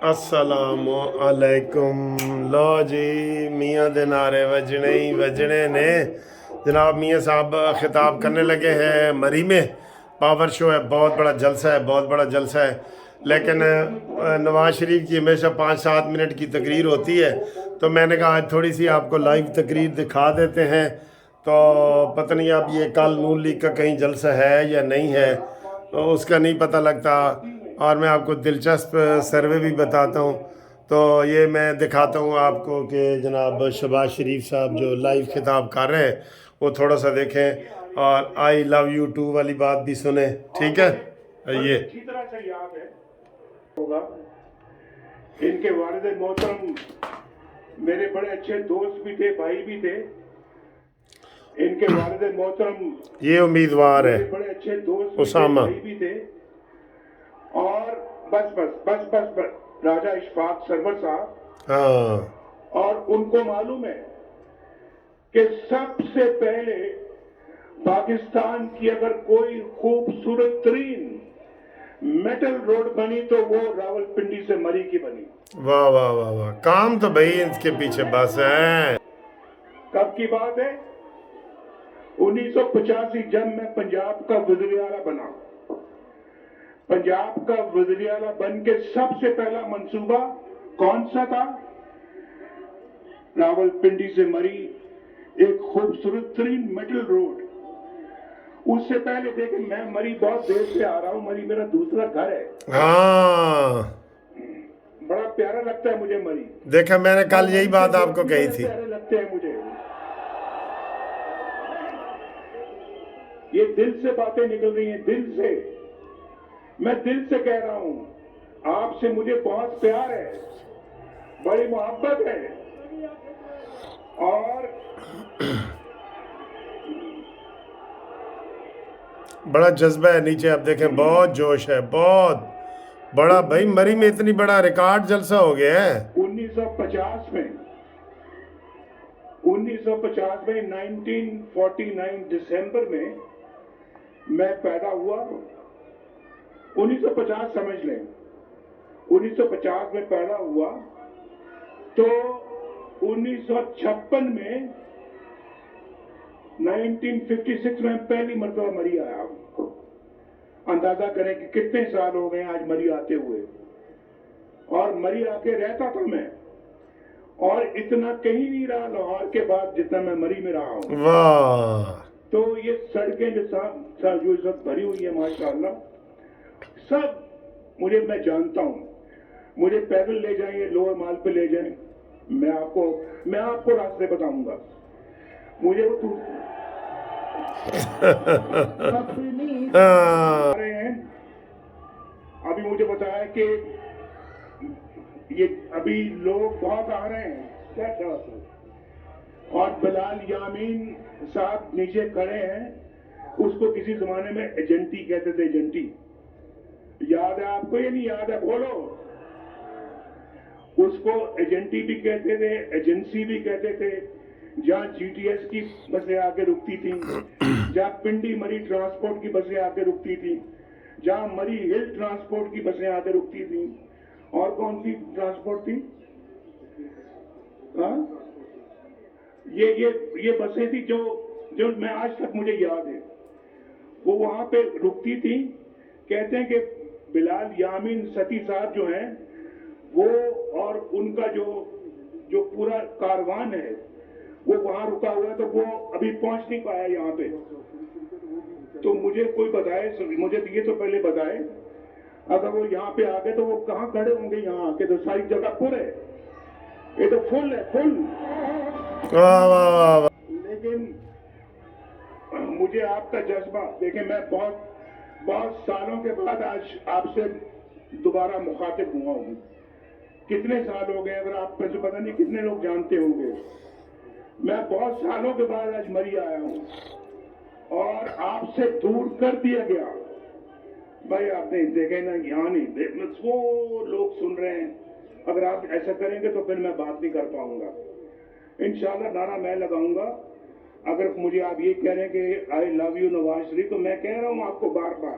السلام علیکم. لو جی میاں دے نعرے وجنے ہی وجنے نے. جناب میاں صاحب خطاب کرنے لگے ہیں مری میں. پاور شو ہے، بہت بڑا جلسہ ہے، بہت بڑا جلسہ ہے. لیکن نواز شریف کی ہمیشہ 5-7 منٹ کی تقریر ہوتی ہے، تو میں نے کہا آج تھوڑی سی آپ کو لائیو تقریر دکھا دیتے ہیں. تو پتہ نہیں اب یہ کل نون لیگ کا کہیں جلسہ ہے یا نہیں ہے، تو اس کا نہیں پتہ لگتا. اور میں آپ کو دلچسپ سروے بھی بتاتا ہوں. تو یہ میں دکھاتا ہوں آپ کو کہ جناب شہباز شریف صاحب جو لائیو خطاب کر رہے ہیں وہ تھوڑا سا دیکھیں، اور آئی لو یو ٹو والی بات بھی سنیں. ٹھیک ہے؟ یہ اچھی طرح سے یاد ہے ہوگا. ان کے والد محترم میرے بڑے اچھے دوست بھی تھے، بھائی بھی تھے. ان کے والد محترم یہ امیدوار ہے میرے بڑے اچھے دوست بھی تھے، اسامہ. بھائی بھی تھے. اور بس راجہ اشفاق سرور صاحب. ہاں اور ان کو معلوم ہے کہ سب سے پہلے پاکستان کی اگر کوئی خوبصورت ترین میٹل روڈ بنی تو وہ راول پنڈی سے مری کی بنی. واہ واہ واہ واہ، کام تو بھائی ان کے پیچھے بس ہے. کب کی بات ہے؟ 1985 جب میں پنجاب کا وزیر اعلیٰ بنا. پنجاب کا وزیر اعلیٰ بن کے سب سے پہلا منصوبہ کون سا تھا؟ راول پنڈی سے مری ایک خوبصورت ترین میٹل روڈ. اس سے پہلے دیکھیں، میں مری بہت دیر سے آ رہا ہوں. مری میرا دوسرا گھر ہے. ہاں بڑا پیارا لگتا ہے مجھے مری. دیکھا، میں نے کل یہی بات آپ کو کہی بڑے تھی. پیارے لگتے ہیں مجھے. یہ دل سے باتیں نکل رہی ہیں، دل سے. میں دل سے کہہ رہا ہوں، آپ سے مجھے بہت پیار ہے، بڑی محبت ہے. اور بڑا جذبہ ہے نیچے. آپ دیکھیں بہت جوش ہے، بہت بڑا. بھائی مری میں اتنی بڑا ریکارڈ جلسہ ہو گیا ہے. 1950 میں 1949 دسمبر میں پیدا ہوا. 1950 سمجھ لیں، 1950 میں پیدا ہوا تو 1956 میں 1956 میں پہلی مرتبہ مری آیا. اندازہ کریں کہ کتنے سال ہو گئے آج مری آتے ہوئے. اور مری آ کے رہتا تھا میں، اور اتنا کہیں نہیں رہا لاہور کے بعد جتنا میں مری میں رہا ہوں. واہ، تو یہ سڑکیں جو اس وقت بھری ہوئی ہیں ماشاءاللہ، سب میں جانتا ہوں. مجھے پیدل لے جائیں، لوور مال پہ لے جائیں، میں آپ کو راستے بتاؤں گا. مجھے وہ ہاں رہے ہیں. ابھی مجھے بتایا کہ یہ ابھی لوگ بہت آ رہے ہیں. کیا بات ہے؟ اور بلال یامین صاحب نیچے کھڑے ہیں. اس کو کسی زمانے میں ایجنٹی کہتے تھے. ایجنٹی یاد ہے آپ کو؟ یہ نہیں یاد ہے؟ بولو. اس کو ایجنٹی بھی کہتے تھے، ایجنسی بھی کہتے تھے. جہاں جی ٹی ایس کی بسیں آ کے رکتی تھیں، جہاں پنڈی مری ٹرانسپورٹ کی بسیں آ کے رکتی تھیں، جہاں مری ہل ٹرانسپورٹ کی بسیں آ کے رکتی تھیں. اور کون سی ٹرانسپورٹ تھی؟ ہاں، یہ بسیں تھی جو میں آج تک مجھے یاد ہے. وہ وہاں پہ رکتی تھی. کہتے ہیں کہ بلال یامین ستی صاحب جو ہیں وہ، اور ان کا جو پورا کاروان ہے وہ وہاں رکا ہوا ہے. تو وہ ابھی پہنچ نہیں پایا یہاں پہ. تو مجھے کوئی بتائے، مجھے یہ تو پہلے بتائے، اگر وہ یہاں پہ آ گئے تو وہ کہاں کھڑے ہوں گے؟ یہاں آ کے تو ساری جگہ پر ہے، یہ تو فل ہے، فل. واہ واہ واہ واہ. لیکن مجھے آپ کا جذبہ دیکھیں، میں بہت سالوں کے بعد آج آپ سے دوبارہ مخاطب ہوا ہوں. کتنے سال ہو گئے؟ اگر آپ میں سے پتہ نہیں کتنے لوگ جانتے ہوں گے. میں بہت سالوں کے بعد آج مری آیا ہوں، اور آپ سے دور کر دیا گیا. بھائی آپ نے دیکھے نا، یہاں نہیں، وہ لوگ سن رہے ہیں. اگر آپ ایسا کریں گے تو پھر میں بات نہیں کر پاؤں گا. انشاءاللہ نعرہ میں لگاؤں گا. اگر مجھے آپ یہ کہہ رہے ہیں کہ آئی لو یو نواز شریف، تو میں کہہ رہا ہوں آپ کو بار بار،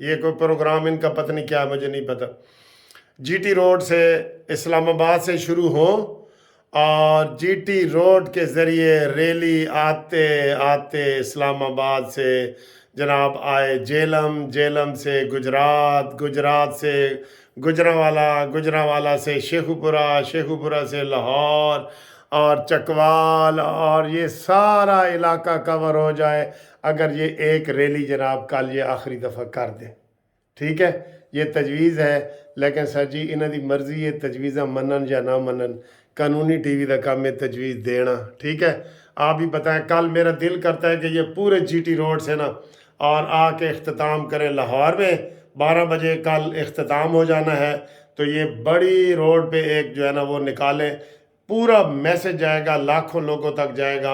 یہ کوئی پروگرام ان کا پتہ نہیں کیا، مجھے نہیں پتہ. جی ٹی روڈ سے اسلام آباد سے شروع ہوں اور جی ٹی روڈ کے ذریعے ریلی آتے آتے اسلام آباد سے جناب آئے جیلم، جیلم سے گجرات، گجرات سے گجرانوالا سے شیخوپورہ، شیخوپورہ سے لاہور اور چکوال، اور یہ سارا علاقہ کور ہو جائے اگر یہ ایک ریلی جناب کل یہ آخری دفعہ کر دیں. ٹھیک ہے، یہ تجویز ہے. لیکن سر جی انہوں دی مرضی ہے تجویزاں منن یا نہ منن، قانونی ٹی وی دا کام ہے تجویز دینا. ٹھیک ہے، آپ بھی بتائیں. کل میرا دل کرتا ہے کہ یہ پورے جی ٹی روڈ سے نا اور آ کے اختتام کریں لاہور میں. 12 بجے کل اختتام ہو جانا ہے، تو یہ بڑی روڈ پہ ایک جو ہے نا وہ نکالیں. پورا میسج جائے گا، لاکھوں لوگوں تک جائے گا،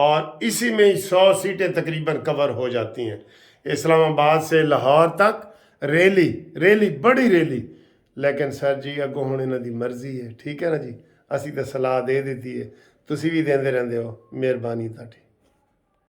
اور اسی میں 100 سیٹیں تقریباً کور ہو جاتی ہیں. اسلام آباد سے لاہور تک ریلی بڑی ریلی. لیکن سر جی اگوں ہوں انہوں دی مرضی ہے. ٹھیک ہے نا جی، اسی تو صلاح دے دیتی ہے، تسی بھی دیندے رہندے ہو. مہربانی تھا.